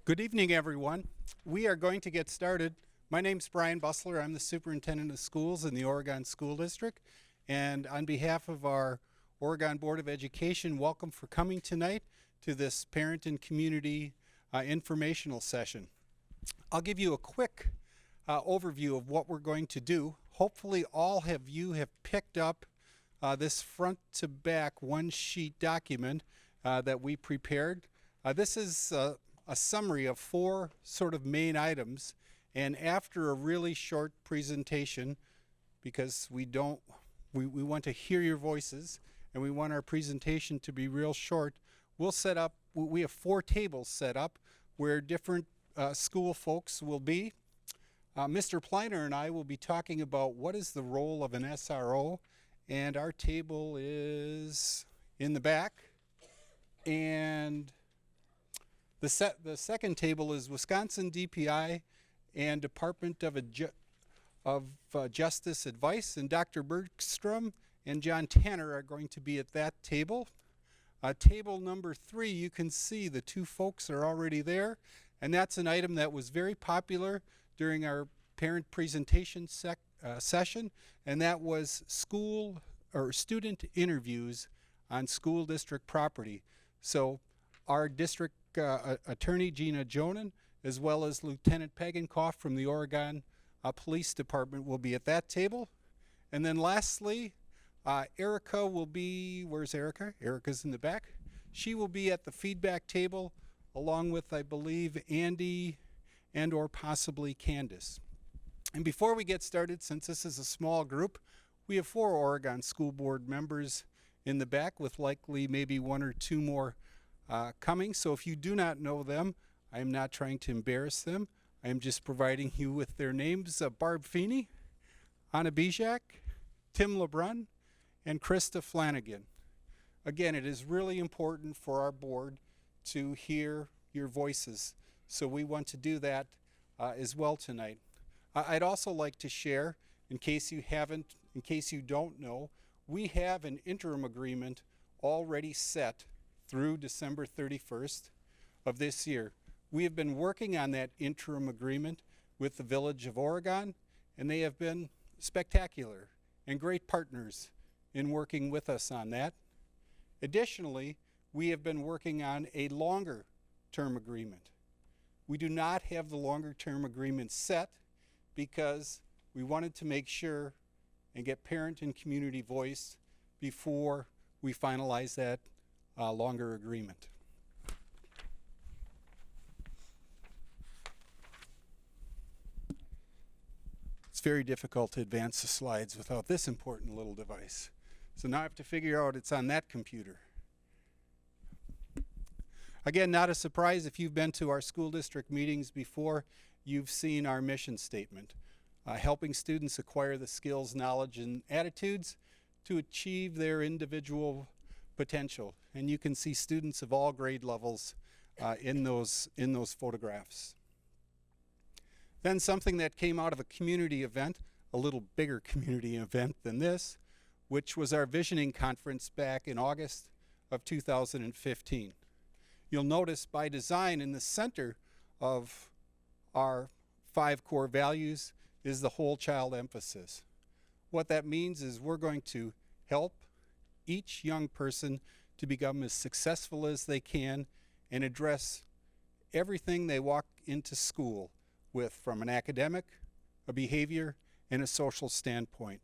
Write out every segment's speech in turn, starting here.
Good evening, everyone. We are going to get started. My name's Brian Bussler. I'm the superintendent of schools in the Oregon School District. And on behalf of our Oregon Board of Education, welcome for coming tonight to this parent and community informational session. I'll give you a quick overview of what we're going to do. Hopefully all of you have picked up this front to back one sheet document that we prepared. This is a summary of four sort of main items, and after a really short presentation, because we want to hear your voices and we want our presentation to be real short, we have four tables set up where different school folks will be. Mr. Pleiner and I will be talking about what is the role of an SRO, and our table is in the back. And the second table is Wisconsin DPI and Department of Justice advice, and Dr. Bergstrom and John Tanner are going to be at that table. Table number 3, you can see the two folks are already there, and that's an item that was very popular during our parent presentation session, and that was student interviews on school district property. So our district attorney Gina Jonan, as well as Lieutenant Pagankoff from the Oregon Police Department, will be at that table. And then lastly, Erica will be, where's Erica? Erica's in the back. She will be at the feedback table along with, I believe, Andy and or possibly Candace. And before we get started, since this is a small group, we have 4 Oregon School Board members in the back with likely maybe 1 or 2 more coming. So if you do not know them, I am not trying to embarrass them. I am just providing you with their names: Barb Feeney, Anna Bijak, Tim LeBrun, and Krista Flanagan. Again, it is really important for our board to hear your voices, so we want to do that as well tonight. I'd also like to share, in case you don't know, we have an interim agreement already set through December 31st of this year. We have been working on that interim agreement with the Village of Oregon, and they have been spectacular and great partners in working with us on that. Additionally, we have been working on a longer term agreement. We do not have the longer term agreement set because we wanted to make sure and get parent and community voice before we finalize that longer agreement. It's very difficult to advance the slides without this important little device. So now I have to figure out it's on that computer. Again, not a surprise if you've been to our school district meetings before, you've seen our mission statement. Helping students acquire the skills, knowledge, and attitudes to achieve their individual potential. And you can see students of all grade levels in those photographs. Then something that came out of a community event, a little bigger community event than this, which was our visioning conference back in August of 2015. You'll notice by design in the center of our 5 core values is the whole child emphasis. What that means is we're going to help each young person to become as successful as they can and address everything they walk into school with, from an academic, a behavior, and a social standpoint.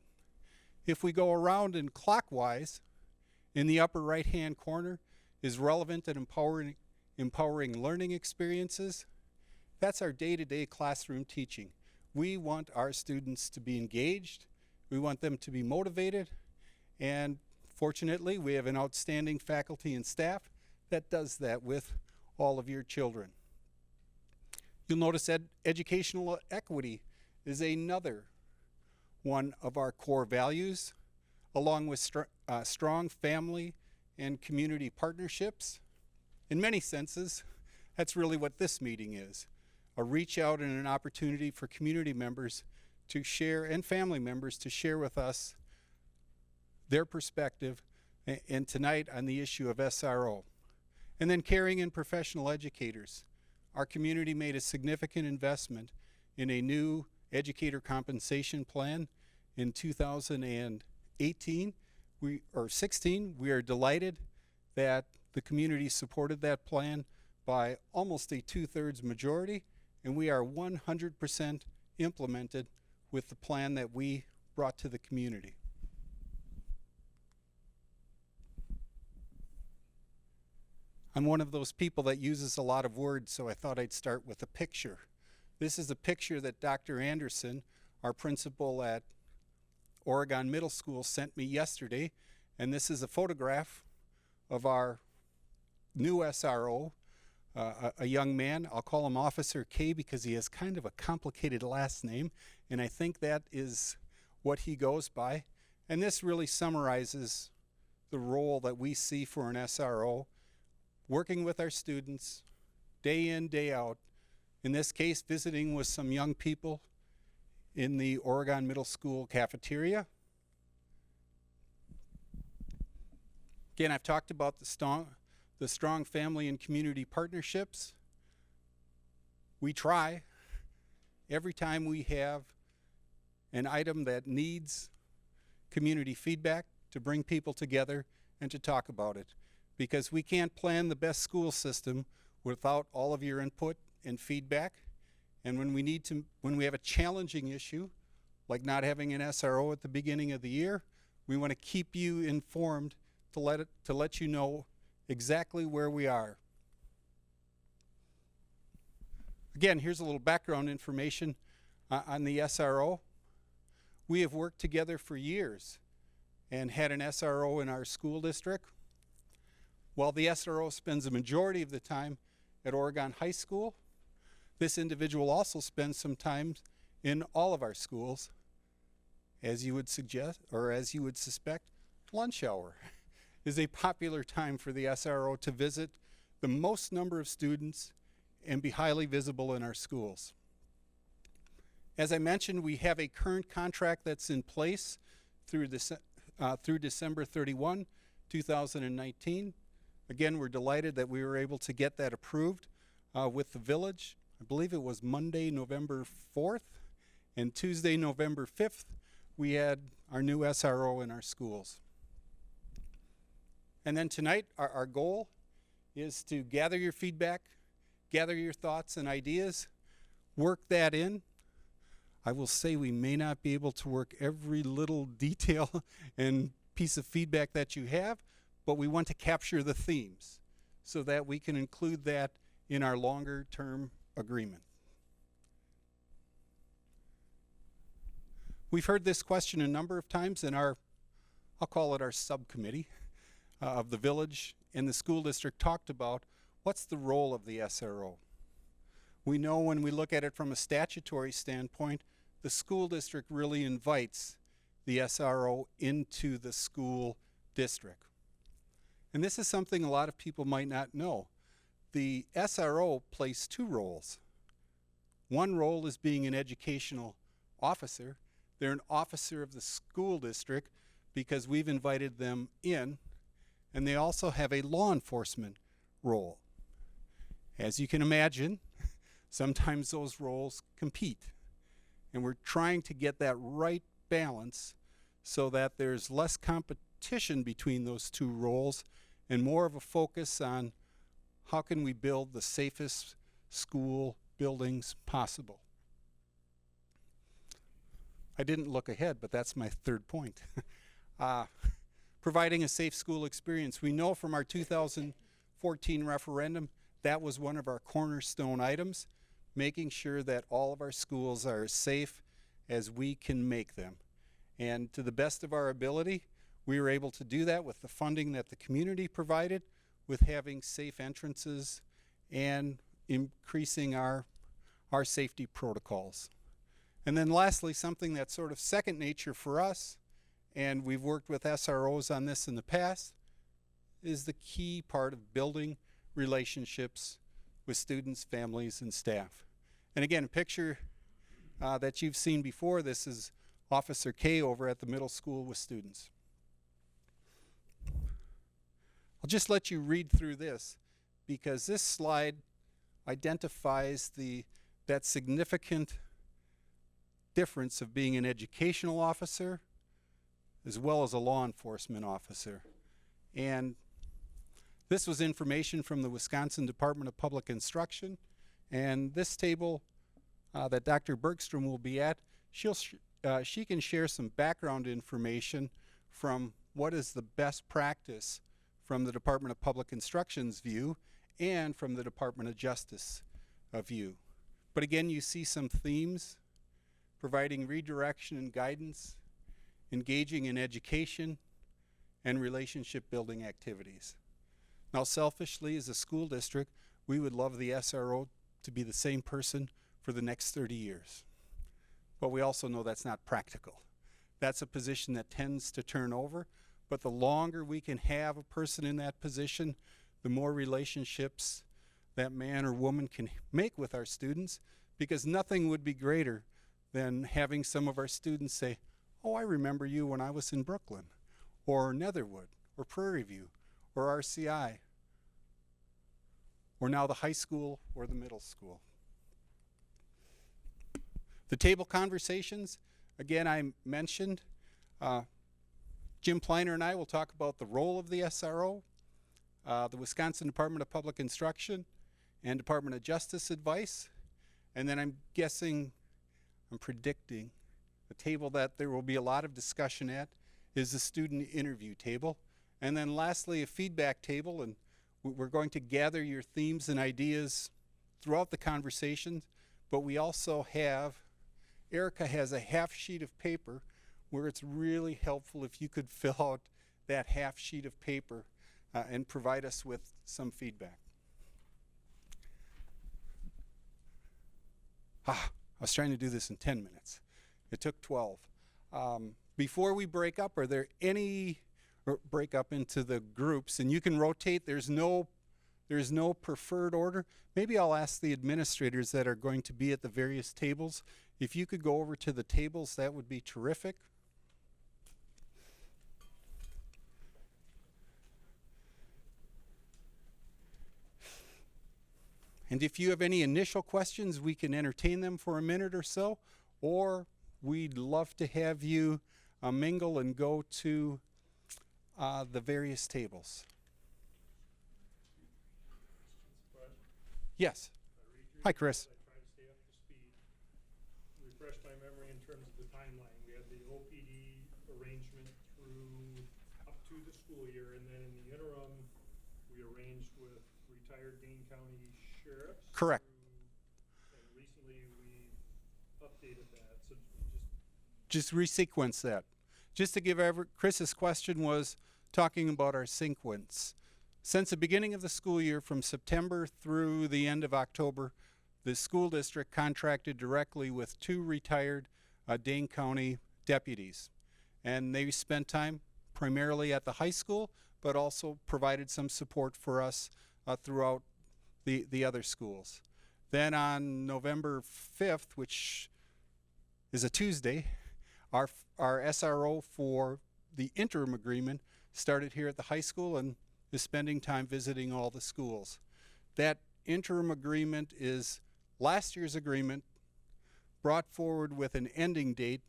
If we go around in clockwise, in the upper right-hand corner is relevant and empowering learning experiences. That's our day-to-day classroom teaching. We want our students to be engaged, we want them to be motivated, and fortunately we have an outstanding faculty and staff that does that with all of your children. You'll notice educational equity is another one of our core values, along with strong family and community partnerships. In many senses, that's really what this meeting is. A reach out and an opportunity for community members to share, and family members to share with us their perspective, and tonight on the issue of SRO. And then caring and professional educators. our community made a significant investment in a new educator compensation plan in 2018 or 16. We are delighted that the community supported that plan by almost a 2/3 majority, and we are 100% implemented with the plan that we brought to the community. I'm one of those people that uses a lot of words, so I thought I'd start with a picture. This is a picture that Dr. Anderson, our principal at Oregon Middle School, sent me yesterday, and this is a photograph of our new SRO, a young man. I'll call him Officer K because he has kind of a complicated last name, and I think that is what he goes by. And this really summarizes the role that we see for an SRO, working with our students day in, day out. In this case, visiting with some young people in the Oregon Middle School cafeteria. Again, I've talked about the strong family and community partnerships. We try every time we have an item that needs community feedback to bring people together and to talk about it, because we can't plan the best school system without all of your input and feedback. And when we have a challenging issue, like not having an SRO at the beginning of the year, we want to keep you informed to let you know exactly where we are. Again, here's a little background information on the SRO. We have worked together for years and had an SRO in our school district. While the SRO spends a majority of the time at Oregon High School, this individual also spends some time in all of our schools. As you would suggest, or as you would suspect, lunch hour is a popular time for the SRO to visit the most number of students and be highly visible in our schools. As I mentioned, we have a current contract that's in place through December 31, 2019. Again, we're delighted that we were able to get that approved with the village. I believe it was Monday, November 4th, and Tuesday, November 5th, we had our new SRO in our schools. And then tonight, our goal is to gather your feedback, gather your thoughts and ideas, work that in. I will say we may not be able to work every little detail and piece of feedback that you have, but we want to capture the themes so that we can include that in our longer term agreement. We've heard this question a number of times in our, I'll call it our subcommittee of the village and the school district talked about what's the role of the SRO. We know when we look at it from a statutory standpoint, the school district really invites the SRO into the school district. And this is something a lot of people might not know. The SRO plays two roles. One role is being an educational officer. They're an officer of the school district because we've invited them in, and they also have a law enforcement role. As you can imagine, sometimes those roles compete, and we're trying to get that right balance so that there's less competition between those two roles and more of a focus on how can we build the safest school buildings possible. I didn't look ahead, but that's my third point. Providing a safe school experience. We know from our 2014 referendum that was one of our cornerstone items, making sure that all of our schools are as safe as we can make them. And to the best of our ability, we were able to do that with the funding that the community provided, with having safe entrances and increasing our safety protocols. And then lastly, something that's sort of second nature for us, and we've worked with SROs on this in the past, is the key part of building relationships with students, families, and staff. And again, a picture that you've seen before, this is Officer K over at the middle school with students. I'll just let you read through this because this slide identifies that significant difference of being an educational officer as well as a law enforcement officer. And this was information from the Wisconsin Department of Public Instruction. And this table that Dr. Bergstrom will be at, she can share some background information from what is the best practice from the Department of Public Instruction's view and from the Department of Justice view. But again, you see some themes: providing redirection and guidance, engaging in education, and relationship building activities. Now, selfishly, as a school district, we would love the SRO to be the same person for the next 30 years. But we also know that's not practical. That's a position that tends to turn over, but the longer we can have a person in that position, the more relationships that man or woman can make with our students, because nothing would be greater than having some of our students say, "Oh, I remember you when I was in Brooklyn, or Netherwood, or Prairie View, or RCI, or now the high school or the middle school." The table conversations, again, I mentioned, Jim Pleiner and I will talk about the role of the SRO, the Wisconsin Department of Public Instruction, and Department of Justice advice. And then I'm predicting the table that there will be a lot of discussion at is the student interview table. And then lastly, a feedback table, and we're going to gather your themes and ideas throughout the conversation, but we also have, Erica has a half sheet of paper where it's really helpful if you could fill out that half sheet of paper and provide us with some feedback. I was trying to do this in 10 minutes. It took 12. Before we break up, are there any, or break up into the groups, and you can rotate, there's no preferred order. Maybe I'll ask the administrators that are going to be at the various tables, if you could go over to the tables, that would be terrific. And if you have any initial questions, we can entertain them for a minute or so, or we'd love to have you mingle and go to the various tables. Yes. Hi, Chris. I try to stay up to speed. Refresh my memory in terms of the timeline. We had the OPD arrangement through up to the school year, and then in the interim, we arranged with retired Dane County sheriffs. Correct. And recently we updated that. So just resequence that. Just to give Chris's question was talking about our sequence. Since the beginning of the school year, from September through the end of October, the school district contracted directly with 2 retired Dane County deputies. And they spent time primarily at the high school, but also provided some support for us throughout the other schools. Then on November 5th, which is a Tuesday, our SRO for the interim agreement started here at the high school and is spending time visiting all the schools. That interim agreement is last year's agreement brought forward with an ending date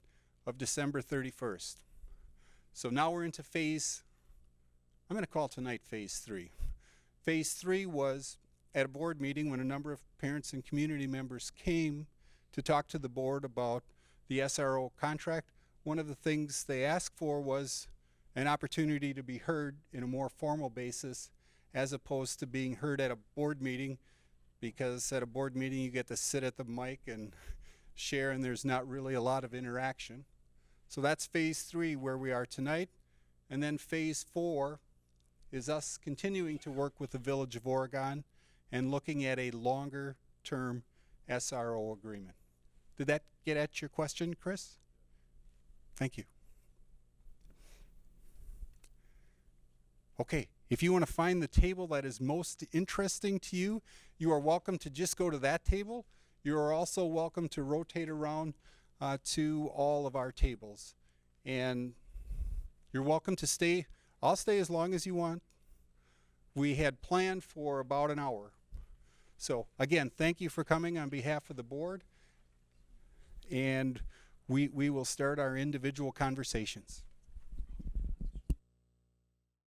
of December 31st. So now we're into phase, I'm going to call tonight phase 3. Phase 3 was at a board meeting when a number of parents and community members came to talk to the board about the SRO contract. One of the things they asked for was an opportunity to be heard in a more formal basis as opposed to being heard at a board meeting, because at a board meeting you get to sit at the mic and share and there's not really a lot of interaction. So that's phase 3 where we are tonight. And then phase 4 is us continuing to work with the Village of Oregon and looking at a longer term SRO agreement. Did that get at your question, Chris? Thank you. Okay, if you want to find the table that is most interesting to you, you are welcome to just go to that table. You are also welcome to rotate around to all of our tables. And you're welcome to stay. I'll stay as long as you want. We had planned for about an hour. So again, thank you for coming on behalf of the board, and we will start our individual conversations.